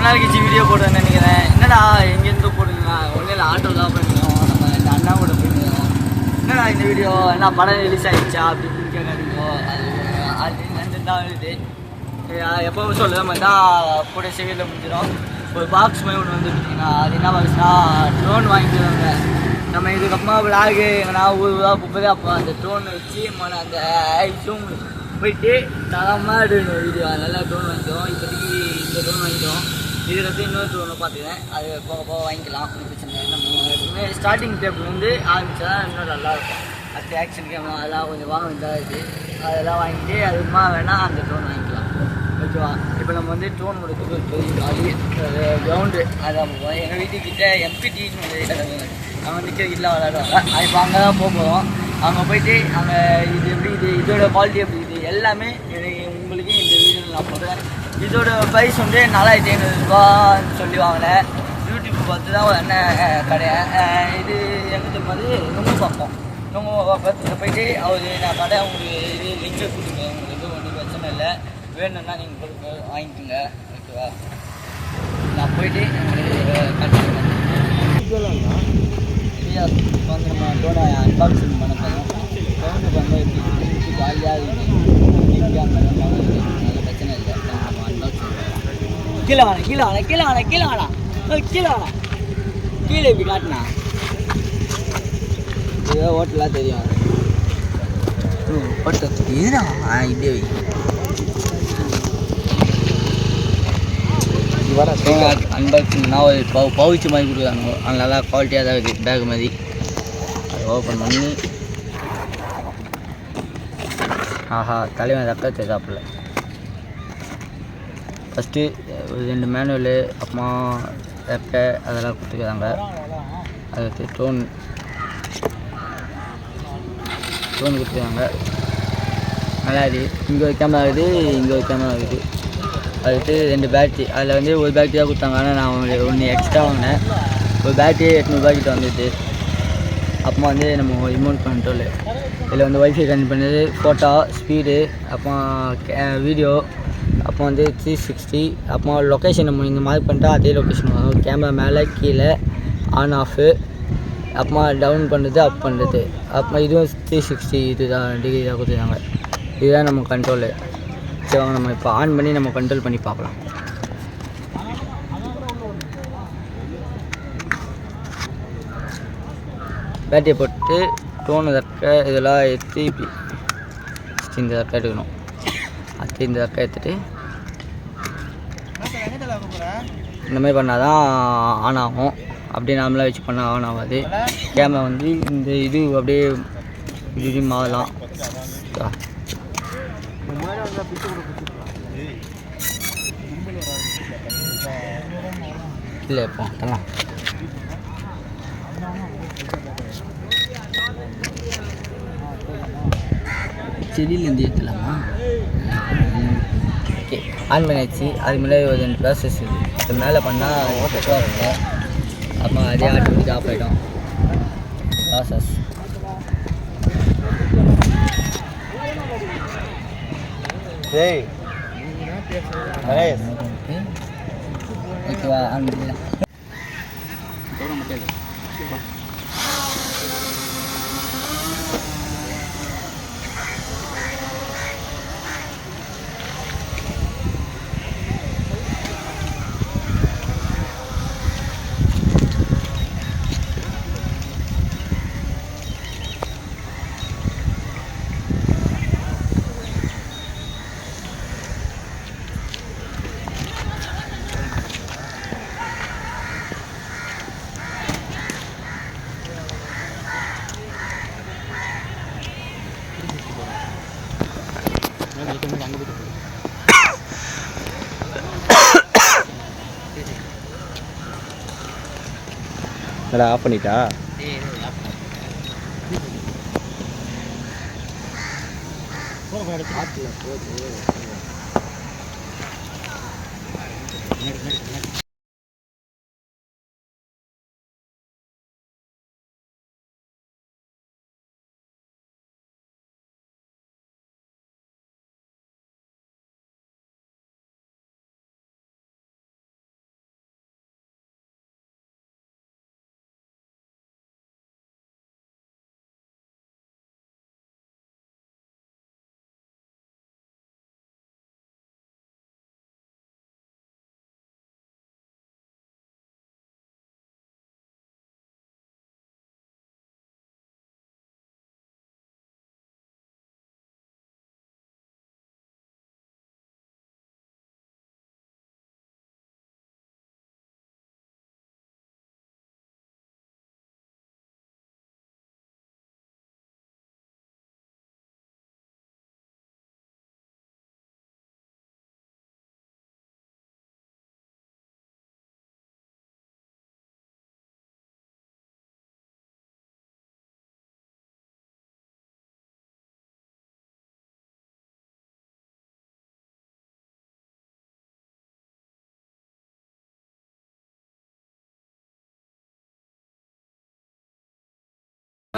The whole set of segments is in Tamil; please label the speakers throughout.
Speaker 1: நாள் கழிச்சு வீடியோ போடுவேன்னு நினைக்கிறேன். என்னடா எங்கேருந்து போடுங்க ஒன்றும் இல்லை, ஆட்டோ தான் பண்ணிடுவோம். நம்ம இந்த அண்ணா கூட போயிடுவோம். என்னடா இந்த வீடியோ என்ன படம் ரிலீஸ் ஆகிடுச்சா அப்படின்னு கேட்காதீங்க. அது நன்றி தான் எழுது எப்போவும் சொல்லுவேன் மாதிரி தான் கூட சீக்கிரம் முடிஞ்சிடும். ஒரு பாக்ஸ் மாதிரி ஒன்று வந்துருக்குங்க. அது என்ன பாக்ஸ்னா ட்ரோன் வாங்கிக்கிறாங்க. நம்ம இதுக்கப்புறமா விளாகு எங்கன்னா ஊருவா போகும்போது அப்போ அந்த ட்ரோன் வச்சு அந்த ஐஸும் போயிட்டு தரமாக எடுக்கணும் வீடியோ. அதனால ட்ரோன் வாங்கிட்டோம். இப்போதைக்கு இந்த ட்ரோன் வாங்கிட்டோம். இதுக்கடுத்து இன்னொரு ட்ரோனை பார்த்துக்கிறேன். அது போக போக வாங்கிக்கலாம், ஒன்றும் பிரச்சனை இல்லை. நம்ம எப்பவுமே ஸ்டார்டிங் டேபிள் வந்து ஆரம்பிச்சா இன்னும் நல்லாயிருக்கும். அடுத்த ஆக்ஷன் கேமரா அதெல்லாம் கொஞ்சம் வாங்க வேண்டியதாக இருக்குது. அதெல்லாம் வாங்கிட்டு அதுமா வேணால் அந்த ட்ரோன் வாங்கிக்கலாம். ஓகேவா? இப்போ நம்ம வந்து ட்ரோன் கொடுத்து பெரிய காலி கிரவுண்டு அதை எங்கள் வீட்டுக்கிட்ட எம்பிடின்னு ஒரு இடம் அவங்க நிற்கிற வீட்டில் விளையாடுவாங்க. இப்போ அங்கே தான் போக போகிறோம். அங்கே போயிட்டு அங்கே இது எப்படி இதோட குவாலிட்டி எப்படி இது எல்லாமே எனக்கு உங்களுக்கு இந்த வீடியோவில் நான் போடுறேன். இதோட ப்ரைஸ் வந்து 4500 சொல்லி வாங்கினேன். யூடியூப் பார்த்து தான் ஒரு அண்ணன் கடை. இது எங்கே மாதிரி ரொம்ப பார்ப்போம். ரொம்ப பக்கத்தில் போயிட்டு அவர் நான் கடை உங்களுக்கு இது லிங்க் கொடுங்க. உங்களுக்கு ஒன்றும் பிரச்சனை இல்லை. வேணும்னா நீங்கள் வாங்கிக்கோங்க. ஓகேவா? நான் போயிட்டு கண்டிப்பாக வந்து நம்ம டோனை அன்பாக்சிங் பண்ண போகிறோம். டோனுக்கு வந்து எப்படி ஜாலியாக இருக்குது, நல்ல பிரச்சனை இல்லை. நம்ம அன்பாக்சிங் பண்ணலாம். கீழே வேணாம், கீழே வேணாம், கீழே வேணாம், கீழே வேணாம், கீழே வேணாம், கீழே இப்படி காட்டினா ஏதோ ஹோட்டலாக தெரியும். ஹோட்டல் இதுதான் இதே அன்பாக்சிங்னா ஒரு பவுச்சு மாதிரி கொடுக்குறாங்க. அது நல்லா குவாலிட்டியாக தான் இருக்குது. பேக் மாதிரி அதை ஓப்பன் பண்ணி ஆஹா தலைவன் ரக்கத்தை சாப்பிடல. ஃபஸ்ட்டு ஒரு 2 மேனுவலு அப்புறமா ரெக்கை அதெல்லாம் கொடுத்துக்கிறாங்க. அதுக்கு ட்ரோன் கொடுத்துருக்காங்க. நல்லா இருக்குது. இங்கே ஒரு கேமரா இருக்குது, இங்கே ஒரு கேமரா இருக்குது. அதுக்கு 2 பேட்ரி. அதில் வந்து ஒரு பேட்ரி தான் கொடுத்தாங்க. ஆனால் நான் ஒன்று எக்ஸ்ட்ரா வாங்கினேன். ஒரு பேட்ரி 800 கிட்ட வந்துட்டு. அப்புறமா வந்து நம்ம ரிமோட் கண்ட்ரோலு. இதில் வந்து ஒய்ஃபை கனெக்ட் பண்ணது, ஃபோட்டோ ஸ்பீடு, அப்புறம் வீடியோ, அப்போ வந்து 360. அப்புறம் லொக்கேஷன் நம்ம இந்த மாதிரி பண்ணிட்டா அதே லொக்கேஷன் வரும். கேமரா மேலே கீழே ஆன் ஆஃபு, அப்புறமா டவுன் பண்ணுறது அப் பண்ணுறது. அப்புறம் இதுவும் 360 இதுதான் டிகிரி தான் கொடுத்துருக்காங்க. இதுதான் நம்ம கண்ட்ரோலு. சரி வாங்க நம்ம இப்போ ஆன் பண்ணி நம்ம கண்ட்ரோல் பண்ணி பார்க்கலாம். பேட்டரியை போட்டு டோனு தக்க இதெல்லாம் ஏற்றி இந்த தக்க எடுக்கணும். அடுத்து இந்த தக்க எடுத்துகிட்டு இந்த மாதிரி பண்ணால் தான் ஆன் ஆகும். அப்படியே நார்மலாக வச்சு பண்ணால் ஆன் ஆகாது. கேமரா வந்து இந்த இது அப்படியே இப்படி மாறலாம். இல்லை இப்போ தரலாம். செடியிலேருந்து ஏற்றலாமா? ஓகே ஆன் பண்ணியாச்சு. அது மேலே ஒரு 2 ப்ராசஸ் இருக்குது. இப்போ மேலே பண்ணால் ஓட்டமாக இருக்கும். அப்புறம் அதே ஆட்டோமேட்டிக் ஆஃப் ஆகிடும். ப்ராசஸ் ஓகேவா? ஆன் பண்ணல.
Speaker 2: நல்லா ஆஃப் பண்ணிட்டா?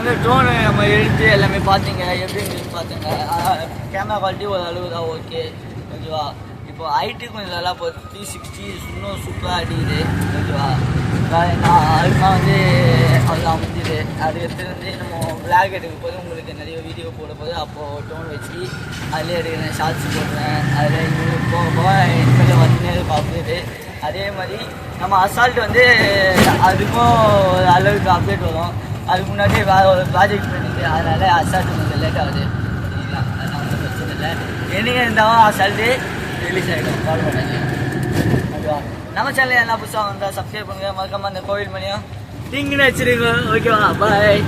Speaker 1: வந்து ட்ரோனு நம்ம எடுத்து எல்லாமே பார்த்தீங்க, எப்படி இருந்துன்னு பார்த்தீங்க. கேமரா குவாலிட்டி ஒரு அளவு தான் ஓகே, ஓகேவா. இப்போ ஐடி கொஞ்சம் நல்லா இப்போ 360 இன்னும் சூப்பராக அடிக்குது, ஓகேவா. நான் அதுதான் வந்து அதெல்லாம் அமைஞ்சுது. அதுக்கடுத்து வந்து நம்ம விளாக் எடுக்கும் போது உங்களுக்கு நிறைய வீடியோ போட போது அப்போது டோன் வச்சு அதிலே எடுக்கிறேன், ஷார்ட்ஸ் போடுறேன். அதில் இன்னும் போக போக என் வந்து பார்க்குது. அதே மாதிரி நம்ம அசால்ட் வந்து அதுக்கும் ஒரு அளவுக்கு அப்டேட் வரும். அதுக்கு முன்னாடியே வேறு ஒரு ப்ராஜெக்ட் பண்ணிட்டு அதனால் அசால்ட்டு கொஞ்சம் லேட் ஆகுது. சரிங்களா, அதெல்லாம் ஒன்றும் பிரச்சனை இல்லை. என்னைக்கு இருந்தாலும் அசால்ட்டு ரிலீஸ் ஆகிடும், கால் பண்ணாங்க, ஓகேவா. நம்ம சேனலில் என்ன புதுசாக வந்தால் சப்ஸ்கிரைப் பண்ணுங்கள். மறக்காமல் அந்த கோவில் மணியும் டிங்குன்னு வச்சுருங்க, ஓகேவா. பாய்.